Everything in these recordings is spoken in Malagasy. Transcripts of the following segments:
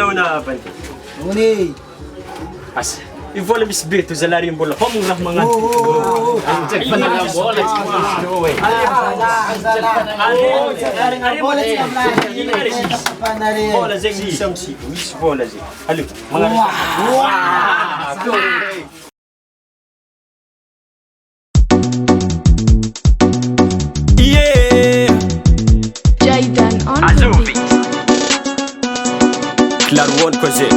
mbola unapan. Uni. As. Ivola misy be tozalary mbola homagny raha magnaty. Check pa na lang bola. Bola zegny misy amsiko. Misy bola zegny. Allo, magnano. Jaydan on Azubi. Claro one cos'è?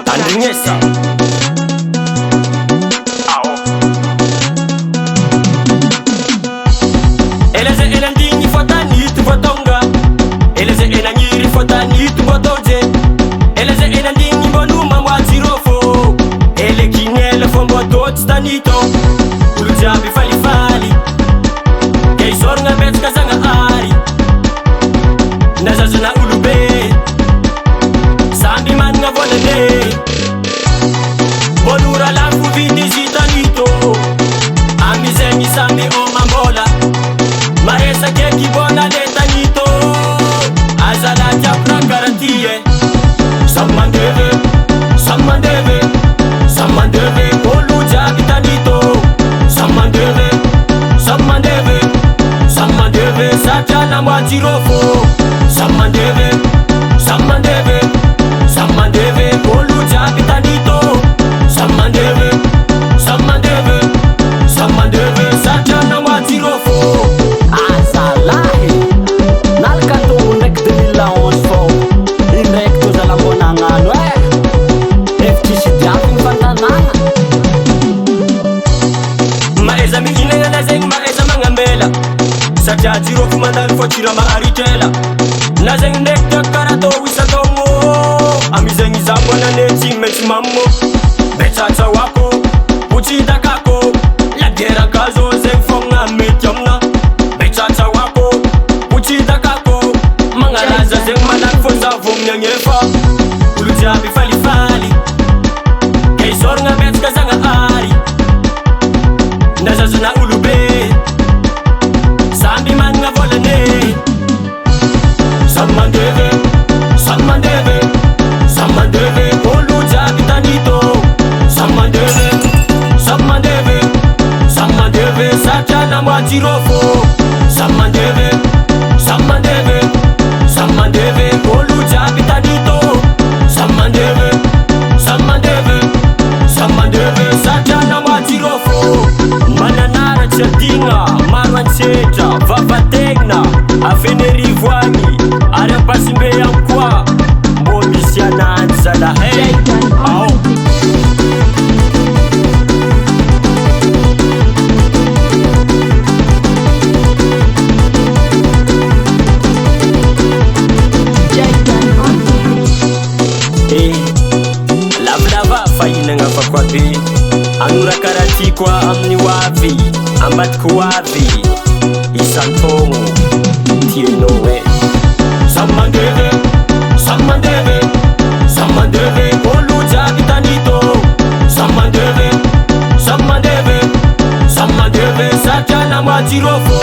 Tandrinesa. Eleze elandingi fotani tuvotonga. Eleze elangiri fotani tuvotoje. Eleze elandingi bonuma mwazirofo. Ele kinele fombo dots tanito. Ulujabi fali fali. Kei sornga betska zanga ari. Nazazuna ulube. Sambi man nga volele. Bonura langu vidi zitanito. Amizengi sambi o mambola. Maresa keki bona letanito. Azala japra garantie. Samandeve, samandeve, samandeve. Olu jabitanito. Samandeve, samandeve, samandeve. Sajana mwajirofo. Samandeve, samandeve, samandeve. Olu jabitanito. Samandeve, samandeve, samandeve. Sajana mwajirofo. Azalahy nalakato ndraiky 2011 fô indraiky tozala mbonanano efitsisy diavy mifantanana Maeza mihinagna zegny maeza magnambela satria jirofo mandalo fô tira maharitrela na zegny ndraiky tiako karaha tô isatogno amizegny zabonane tsy maintsy mammo betsatsa hoako utsitakako lagerakazo zegny fogna mety amina betsatsa hoako utsitakako magnalaza zegny malaky fô zavominy agnefa olo jiaby falifali kay soragna betsaka zagnahary nazazana olobe samby managna volane samandeve samandeve samandeve olo jiaby tanito samandeve samandeve samandeve satrana mwajirofo samandeve samandeve samandeve olo jiaby tanito samandeve samandeve samandeve satrana mwajirofo mananara tsy adigna maro antsetra vavategna afenerivoany ary ampasimbe ihany koa mbô misy ananjy zalahay Jaydan ao on Jaydan on lavalava fahinagna fakoa be anora karaha ty koa amin'ny hoavy ambadika hoavy isan-togno tianao e samandeve samandeve samandeve olo jiaby tanito samandeve samandeve samandeve satriana mwajirofo